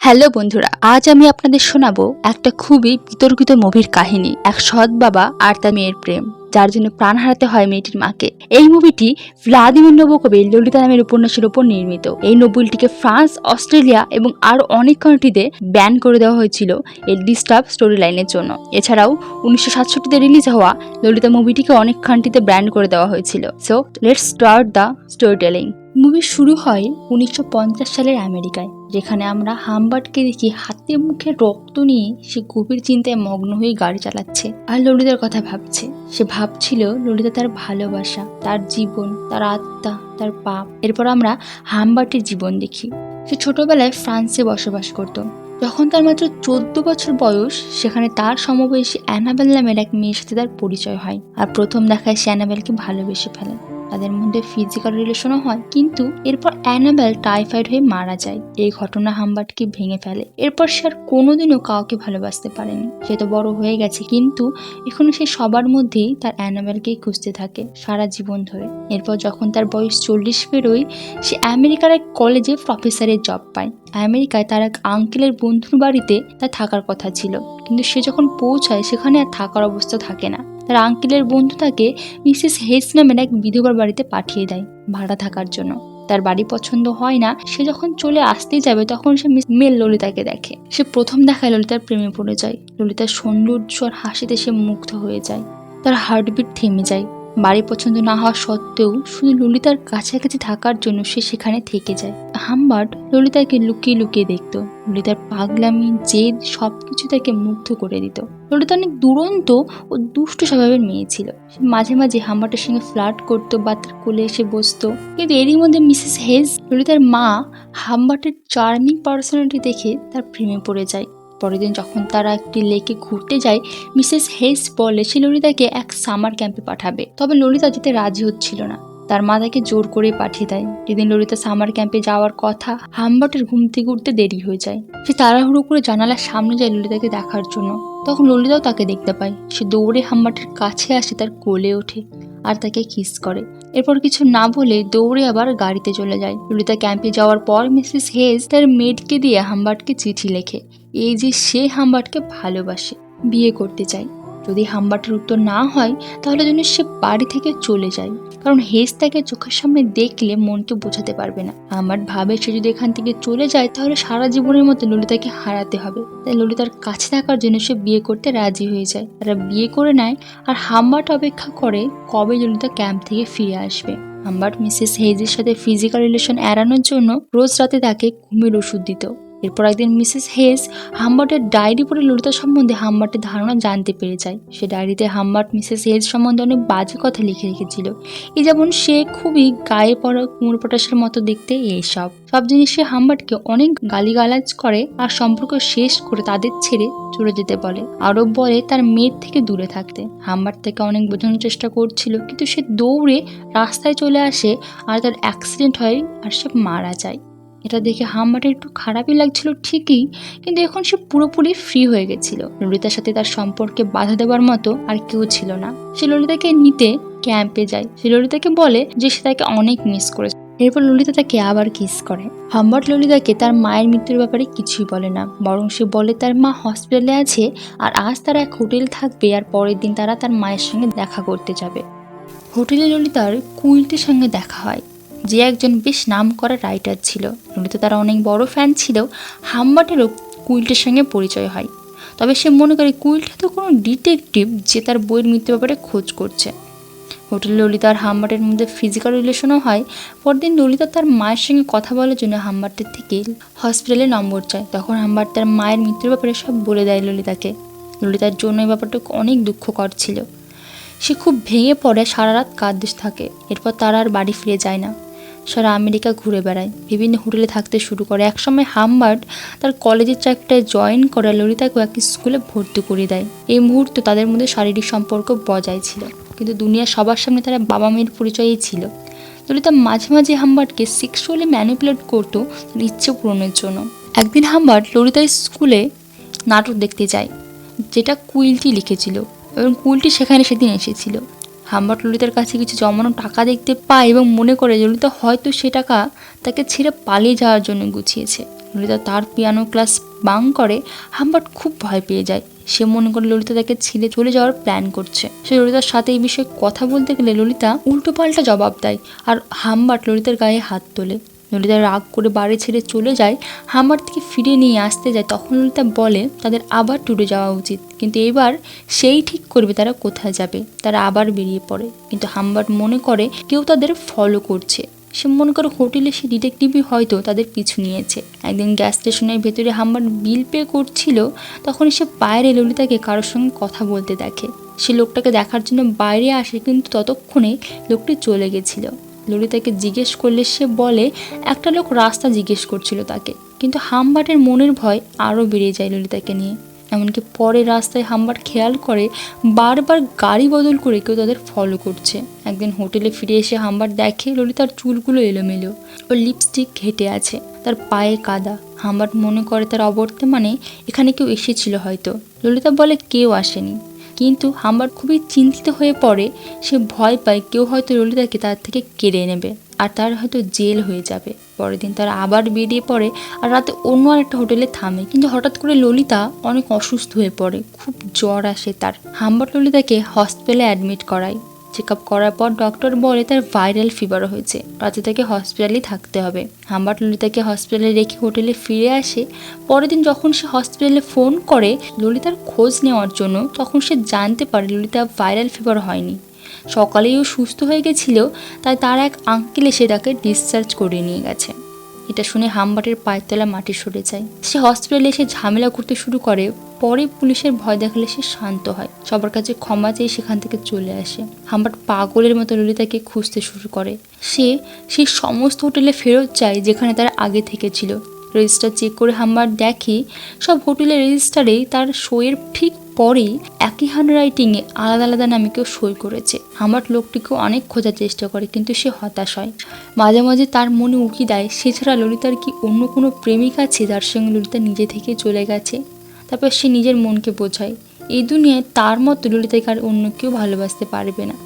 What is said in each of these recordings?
Hello বন্ধুরা, আজ আমি আপনাদের শোনাবো একটা খুবই বিতর্কিত মুভির কাহিনী। এক সৎ বাবা আর তার মেয়ের প্রেম, যার জন্য প্রাণ হারাতে হয় মেয়েটির মাকে। এই মুভিটি ভ্লাদিমির নবকবির ললিতা নামের উপন্যাসের উপর নির্মিত। এই নোবেলটিকে ফ্রান্স, অস্ট্রেলিয়া এবং আরো অনেক কান্ট্রিতে ব্যান করে দেওয়া হয়েছিল এর ডিস্টার্ব স্টোরি লাইনের জন্য। এছাড়াও 1967-তে রিলিজ হওয়া ললিতা মুভিটিকে অনেক কান্ট্রিতে ব্যান করে দেওয়া হয়েছিল। So let's start the story telling. Movie শুরু হয় 1950 সালের আমেরিকায়, যেখানে আমরা হামবার্টকে দেখি হাতে মুখে রক্ত নিয়ে সে গভীর চিন্তায় মগ্ন হয়ে গাড়ি চালাচ্ছে আর ললিতার কথা ভাবছে। সে ভাবছিল ললিতা তার ভালোবাসা, তার জীবন, তার আত্মা, তার পাপ। এরপর আমরা হামবার্টের জীবন দেখি। সে ছোটবেলায় ফ্রান্সে বসবাস করত। যখন তার মাত্র 14 বছর বয়স, সেখানে তার সমবয়সী অ্যানাবেল নামের এক মেয়ের সাথে তার পরিচয় হয়। আর প্রথম দেখায় সে অ্যানাবেলকে ভালোবেসে ফেলে। তাদের মধ্যে ফিজিক্যাল রিলেশনও হয়, কিন্তু এরপর অ্যানাবেল টাইফয়েড হয়ে মারা যায়। এই ঘটনা হামবার্টকে ভেঙে ফেলে। এরপর সে আর কোনোদিনও কাউকে ভালোবাসতে পারেনি। সে তো বড় হয়ে গেছে, কিন্তু এখনো সে সবার মধ্যেই তার অ্যানাবেলকেই খুঁজতে থাকে সারা জীবন ধরে। এরপর যখন তার বয়স 40 পেরোয়, সে আমেরিকার এক কলেজে প্রফেসরের জব পায়। আমেরিকায় তার এক আঙ্কেলের বন্ধুর বাড়িতে তার থাকার কথা ছিল, কিন্তু সে যখন পৌঁছায় সেখানে আর থাকার অবস্থা থাকে না। তার আঙ্কেলের বন্ধু তাকে মিসেস হেস নামের এক বিধবার বাড়িতে পাঠিয়ে দেয় ভাড়া থাকার জন্য। তার বাড়ি পছন্দ হয় না। সে যখন চলে আসতেই যাবে, তখন সে মেল ললিতাকে দেখে। সে প্রথম দেখায় ললিতার প্রেমে পড়ে যায়। ললিতার সৌন্দর্য আর হাসিতে সে মুগ্ধ হয়ে যায়। তার হার্টবিট থেমে যায়। বাড়ি পছন্দ না হওয়া সত্ত্বেও শুধু ললিতার কাছাকাছি থাকার জন্য সে সেখানে থেকে যায়। হামবার্ট ললিতাকে লুকিয়ে লুকিয়ে দেখত। ললিতার পাগলামি, জেদ সবকিছু তাকে মুগ্ধ করে দিত। ললিতা অনেক দুরন্ত ও দুষ্ট স্বভাবের মেয়ে ছিল। সে মাঝে মাঝে হামবার্টের সঙ্গে ফ্লার্ট করতো বা তার কোলে এসে বসতো। কিন্তু এরই মধ্যে মিসেস হেজ, ললিতার মা, হামবার্টের চার্মিং পার্সোনালিটি দেখে তার প্রেমে পড়ে যায়। পরের দিন যখন তারা একটি লেকে ঘুরতে যায়, মিসেস হেস বলে সে ললিতাকে এক সামার ক্যাম্পে পাঠাবে। তবে ললিতা যেতে রাজি হচ্ছিল না। তার মা তাকে জোর করে পাঠিয়ে দেয়। যেদিন ললিতা সামার ক্যাম্পে যাওয়ার কথা, হামবার্টের ঘুম থেকে উঠতে দেরি হয়ে যায়। সে তাড়াহুড়ো করে জানালার সামনে যায় ললিতাকে দেখার জন্য। তখন ললিতাও তাকে দেখতে পায়। সে দৌড়ে হামবার্টের কাছে আসে, তার কোলে ওঠে আর তাকে কিস করে। এরপর কিছু না বলে দৌড়ে আবার গাড়িতে চলে যায়। ললিতা ক্যাম্পে যাওয়ার পর মিসেস হেজ তার মেডকে দিয়ে হামবার্টকে চিঠি লেখে, এই যে সে হামবার্টকে ভালোবাসে, বিয়ে করতে চায়। যদি হামবার্টের উত্তর না হয়, তাহলে যেন সে বাড়ি থেকে চলে যায়, কারণ হেজ তাকে চোখের সামনে দেখলে মনকে বোঝাতে পারবে না। হামবার্ট ভাবে সে যদি এখান থেকে চলে যায়, তাহলে সারা জীবনের মতো ললিতাকে হারাতে হবে। তাই ললিতার কাছে থাকার জন্য সে বিয়ে করতে রাজি হয়ে যায়। তারা বিয়ে করে নেয় আর হামবার্ট অপেক্ষা করে কবে ললিতা ক্যাম্প থেকে ফিরে আসবে। হামবার্ট মিসেস হেজের সাথে ফিজিক্যাল রিলেশন এড়ানোর জন্য রোজ রাতে তাকে ঘুমের ওষুধ দিত। এরপর একদিন মিসেস হেজ হামবার্টের ডায়েরি পড়ে ললিতা সম্বন্ধে হামবার্টের ধারণা জানতে পেরে যায়। সে ডায়েরিতে হামবার্ট মিসেস হেজ সম্বন্ধে অনেক বাজে কথা লিখে রেখেছিল। এই যেমন সে খুবই গায়ে পড়া কুমোর পটাশের মতো দেখতে, এইসব সব জিনিস সে হামবার্টকে অনেক গালিগালাজ করে আর সম্পর্ক শেষ করে তাদের ছেড়ে চলে যেতে বলে। আরো বলে তার মেয়ের থেকে দূরে থাকতে। হামবার্ট থেকে অনেক বোঝানোর চেষ্টা করছিল, কিন্তু সে দৌড়ে রাস্তায় চলে আসে আর তার অ্যাক্সিডেন্ট হয় আর সে মারা যায়। এটা দেখে হামবার্টের একটু খারাপই লাগছিল ঠিকই, কিন্তু এখন সে পুরোপুরি ফ্রি হয়ে গেছিল। ললিতার সাথে তার সম্পর্কে বাধা দেওয়ার মতো আর কেউ ছিল না। সে ললিতাকে নিতে ক্যাম্পে যায়। সে ললিতাকে বলে যে সে তাকে অনেক মিস করেছে। এরপর ললিতা তাকে আবার কিস করে। হামবার্ট ললিতাকে তার মায়ের মৃত্যুর ব্যাপারে কিছুই বলে না, বরং সে বলে তার মা হসপিটালে আছে আর আজ তারা এক হোটেল থাকবে আর পরের দিন তারা তার মায়ের সঙ্গে দেখা করতে যাবে। হোটেলে ললিতার কুইল্টের সঙ্গে দেখা হয়, যে একজন বেশ নাম করা রাইটার ছিল। ললিতা তার অনেক বড় ফ্যান ছিল। হামবার্টেরও কুইল্টের সঙ্গে পরিচয় হয়, তবে সে মনে করে কুইল্ট তো কোনো ডিটেকটিভ যে তার বইয়ের মৃত্যুর ব্যাপারে খোঁজ করছে। হোটেলে ললিতা আর হামবার্টের মধ্যে ফিজিক্যাল রিলেশনও হয়। পরদিন ললিতা তার মায়ের সঙ্গে কথা বলার জন্য হামবার্টের থেকে হসপিটালে নম্বর চায়। তখন হামবার্ট তার মায়ের মৃত্যুর ব্যাপারে সব বলে দেয় ললিতাকে। ললিতার জন্য এই ব্যাপারটা অনেক দুঃখকর ছিল। সে খুব ভেঙে পড়ে, সারা রাত কাঁদতে থাকে। এরপর তারা আর বাড়ি ফিরে যায় না, সারা আমেরিকা ঘুরে বেড়ায়, বিভিন্ন হোটেলে থাকতে শুরু করে। একসময় হামবার্ট তার কলেজের চাকরিটায় জয়েন করে ললিতাকেও এক স্কুলে ভর্তি করে দেয়। এই মুহূর্তে তাদের মধ্যে শারীরিক সম্পর্ক বজায় ছিল, কিন্তু দুনিয়ার সবার সামনে তারা বাবা মেয়ের পরিচয়ই ছিল। ললিতা মাঝে মাঝে হামবার্টকে সেক্সুয়ালি ম্যানিপুলেট করতো তার ইচ্ছে পূরণের জন্য। একদিন হামবার্ট ললিতার স্কুলে নাটক দেখতে যায়, যেটা কুইল্টি লিখেছিল, এবং কুইল্টি সেখানে সেদিন এসেছিল। হামবার্ট ললিতার কাছে কিছু জমানো টাকা দেখতে পায় এবং মনে করে ললিতা হয়তো সে টাকা তাকে ছেড়ে পালিয়ে যাওয়ার জন্য গুছিয়েছে। ললিতা তার পিয়ানো ক্লাস বাং করে। হাম্বার্ট খুব ভয় পেয়ে যায়। সে মনে করে ললিতা তাকে ছেড়ে চলে যাওয়ার প্ল্যান করছে। সে ললিতার সাথে এই বিষয়ে কথা বলতে গেলে ললিতা উল্টো পাল্টা জবাব দেয় আর হাম্বার্ট ললিতার গায়ে হাত তোলে। ললিতা রাগ করে বাড়ি ছেড়ে চলে যায়। হাম্বার্ট থেকে ফিরে নিয়ে আসতে যায়, তখন ললিতা বলে তাদের আবার ট্যুরে যাওয়া উচিত, কিন্তু এবার সেই ঠিক করবে তারা কোথায় যাবে। তারা আবার বেরিয়ে পড়ে, কিন্তু হাম্বার্ট মনে করে কেউ তাদের ফলো করছে। সে মনে করে হোটেলে সে ডিটেকটিভই হয়তো তাদের পিছু নিয়েছে। একদিন গ্যাস স্টেশনের ভেতরে হাম্বার্ট বিল পে করছিল, তখন সে বাইরে ললিতাকে কারোর সঙ্গে কথা বলতে দেখে। সে লোকটাকে দেখার জন্য বাইরে আসে, কিন্তু ততক্ষণে লোকটি চলে গেছিল। ললিতাকে জিজ্ঞেস করলে সে বলে একটা লোক রাস্তা জিজ্ঞেস করছিল তাকে, কিন্তু হাম্বার্টের মনের ভয় আরও বেড়ে যায় ললিতাকে নিয়ে। এমনকি পরে রাস্তায় হাম্বার্ট খেয়াল করে বারবার গাড়ি বদল করে কেউ তাদের ফলো করছে। একদিন হোটেলে ফিরে এসে হাম্বার্ট দেখে ললিতার চুলগুলো এলোমেলো, ওর লিপস্টিক ঘেটে আছে, তার পায়ে কাদা। হাম্বার্ট মনে করে তার অবর্তমানে এখানে কেউ এসেছিল হয়তো। ললিতা বলে কেউ আসেনি, কিন্তু হাম্বার্ট খুবই চিন্তিত হয়ে পড়ে। সে ভয় পায় কেউ হয়তো ললিতাকে তার থেকে কেড়ে নেবে আর তার হয়তো জেল হয়ে যাবে। পরের দিন তারা আবার বেরিয়ে পড়ে আর রাতে অন্য আরেকটা হোটেলে থামে, কিন্তু হঠাৎ করে ললিতা অনেক অসুস্থ হয়ে পড়ে, খুব জ্বর আসে তার। হাম্বার্ট ললিতাকে হসপিটালে অ্যাডমিট করায়। চেক আপ করার পর ডক্টর বলে তার ভাইরাল ফিভার হয়েছে, রাতে তাকে হসপিটালেই থাকতে হবে। হাম্বার্ট ললিতাকে হসপিটালে রেখে হোটেলে ফিরে আসে। পরের দিন যখন সে হসপিটালে ফোন করে ললিতার খোঁজ নেওয়ার জন্য, তখন সে জানতে পারে ললিতা ভাইরাল ফিভার হয়নি, সকালেই ও সুস্থ হয়ে গেছিল, তাই তার এক আঙ্কেল এসে তাকে ডিসচার্জ করে নিয়ে গেছে। এটা শুনে হাম্বার্টের পায়ের তলা মাটি সরে যায়। সে হসপিটালে এসে ঝামেলা করতে শুরু করে। পরে পুলিশের ভয় দেখালে সে শান্ত হয়, সবার কাছে ক্ষমা চেয়ে সেখান থেকে চলে আসে। হাম্বার্ট পাগলের মতো ললিতাকে খুঁজতে শুরু করে। সে সেই সমস্ত হোটেলে ফেরত যায় যেখানে তার আগে থেকে ছিল। রেজিস্টার চেক করে হাম্বার্ট দেখে সব হোটেলের রেজিস্টারেই তার সইয়ের ঠিক পরেই একই হ্যান্ডরাইটিংয়ে আলাদা আলাদা নামে কেউ সই করেছে। হাম্বার্ট লোকটিকেও অনেক খোঁজার চেষ্টা করে, কিন্তু সে হতাশ হয়। মাঝে মাঝে তার মনে উকি দেয় সে ছাড়া ললিতার কি অন্য কোনো প্রেমিক আছে যার সঙ্গে ললিতা নিজে থেকে চলে গেছে। তারপর সে নিজের মনকে বোঝায় এই দুনিয়ায় তার মতো ললিতাকে আর অন্য কেউ ভালোবাসতে পারবে না।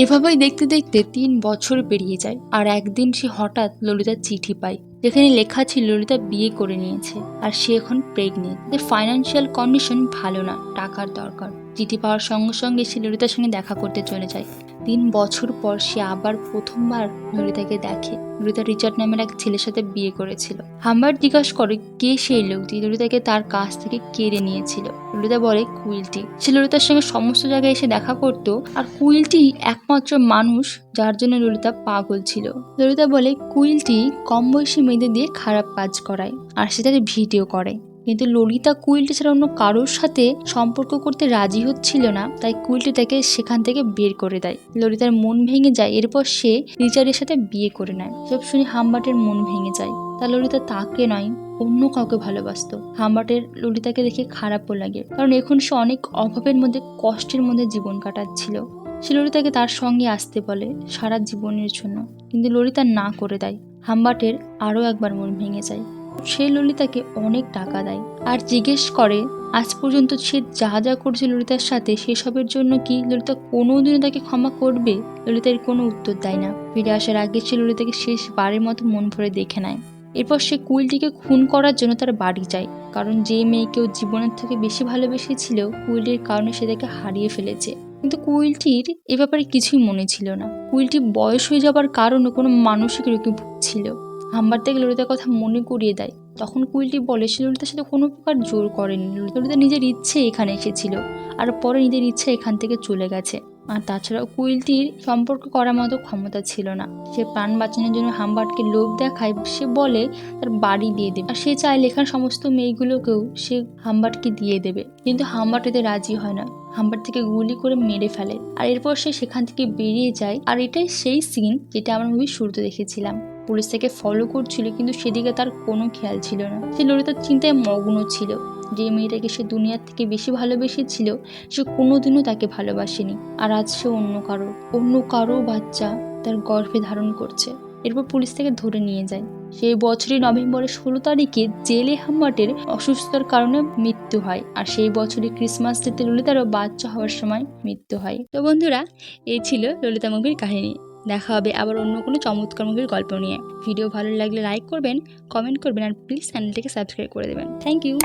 এভাবেই দেখতে দেখতে 3 বছর পেরিয়ে যায়। আর একদিন সে হঠাৎ ললিতার চিঠি পায়, যেখানে লেখা ছিল ললিতা বিয়ে করে নিয়েছে আর সে এখন প্রেগনেন্ট। তাদের ফাইন্যান্সিয়াল কন্ডিশন ভালো না, টাকার দরকার। চিঠি পাওয়ার সঙ্গে সঙ্গে সে ললিতার সঙ্গে দেখা করতে চলে যায়। 3 বছর পর সে আবার প্রথমবার ললিতাকে দেখে। ললিতা রিচার্ড নামের এক ছেলের সাথে বিয়ে করেছিল। হাম্বার্ট জিজ্ঞাসা করে কে সেই লোক যে ললিতাকে তার কাছ থেকে কেড়ে নিয়েছিল। ললিতা বলে কুইলটি। সে ললিতার সঙ্গে সমস্ত জায়গায় এসে দেখা করত, আর কুইলটি একমাত্র মানুষ যার জন্য ললিতা পাগল ছিল। ললিতা বলে কুইলটি কম বয়সী মেয়েদের দিয়ে খারাপ কাজ করায় আর সেটাকে ভিডিও করে, কিন্তু ললিতা কুইলটি ছাড়া অন্য কারোর সাথে সম্পর্ক করতে রাজি হচ্ছিল না, তাই কুইলটি তাকে সেখান থেকে বের করে দেয়। ললিতার মন ভেঙে যায়। এরপর সে রিচার্ডের সাথে বিয়ে করে নেয়। সব শুনে হাম্বার্টের মন ভেঙে যায়। তা ললিতা তাকে নয় অন্য কাউকে ভালোবাসতো। হাম্বার্টের ললিতাকে দেখে খারাপও লাগে, কারণ এখন সে অনেক অভাবের মধ্যে কষ্টের মধ্যে জীবন কাটাচ্ছিল। সে ললিতাকে তার সঙ্গে আসতে বলে সারা জীবনের জন্য, কিন্তু ললিতা না করে দেয়। হাম্বার্টের আরও একবার মন ভেঙে যায়। সে ললিতাকে অনেক টাকা দেয় আর জিজ্ঞেস করে আজ পর্যন্ত সে যা যা করছে ললিতার সাথে সেসবের জন্য কি ললিতা কোনোদিনও তাকে ক্ষমা করবে। ললিতার কোনো উত্তর দেয় না। ফিরে আসার আগে সে ললিতাকে শেষবারের মতো মন ভরে দেখে নেয়। এরপর সে কুইলটিকে খুন করার জন্য তার বাড়ি যায়, কারণ যে মেয়েকেও জীবনের থেকে বেশি ভালোবেসেছিল কুইলটির কারণে সে তাকে হারিয়ে ফেলেছে। কিন্তু কুইলটির এ ব্যাপারে কিছুই মনে ছিল না। কুইলটি বয়স হয়ে যাবার কারণে কোনো মানসিক রোগে ভুগছিল। হাম্বার্ট তাকে ললিতার কথা মনে করিয়ে দেয়। তখন কুইলটি বলে সে ললিতার সাথে কোনো প্রকার জোর করেনি, ললিতা নিজের ইচ্ছে এখানে এসেছিল আর পরে নিজের ইচ্ছে এখান থেকে চলে গেছে। আর তাছাড়াও কুইলটির সম্পর্ক করার মতো ক্ষমতা ছিল না। সে প্রাণ বাঁচানোর জন্য হাম্বার্টকে লোভ দেখায়। সে বলে তার বাড়ি দিয়ে দেবে আর সে চায় লেখার সমস্ত মেয়েগুলোকেও সে হাম্বার্টকে দিয়ে দেবে, কিন্তু হাম্বার্ট এতে রাজি হয় না। হাম্বার্ট থেকে গুলি করে মেরে ফেলে আর এরপর সে সেখান থেকে বেরিয়ে যায়। আর এটাই সেই সিন যেটা আমরা মুভির শুরুতে দেখেছিলাম। পুলিশ তাকে ফলো করছিল, কিন্তু সেদিকে তার কোনো খেয়াল ছিল না। সে ললিতার চিন্তায় মগ্ন ছিল। যে মেয়েটাকে সে দুনিয়ার থেকে বেশি ভালোবেসেছিল সে কোনোদিনও তাকে ভালোবাসেনি, আর আজ সে অন্য কারো বাচ্চা তার গর্ভে ধারণ করছে। এরপর পুলিশ তাকে ধরে নিয়ে যায়। সেই বছরই নভেম্বরের 16 তারিখে জেলে হাম্বার্টের অসুস্থতার কারণে মৃত্যু হয়, আর সেই বছরই ক্রিসমাস ডেতে ললিতারও বাচ্চা হওয়ার সময় মৃত্যু হয়। তো বন্ধুরা, এই ছিল ললিতা মুভির কাহিনী। দেখা হবে আবার অন্য কোনো চমৎকার মুভির গল্প নিয়ে। ভিডিও ভালো লাগলে লাইক করবেন, কমেন্ট করবেন আর প্লিজ চ্যানেলটিকে সাবস্ক্রাইব করে দেবেন। Thank you.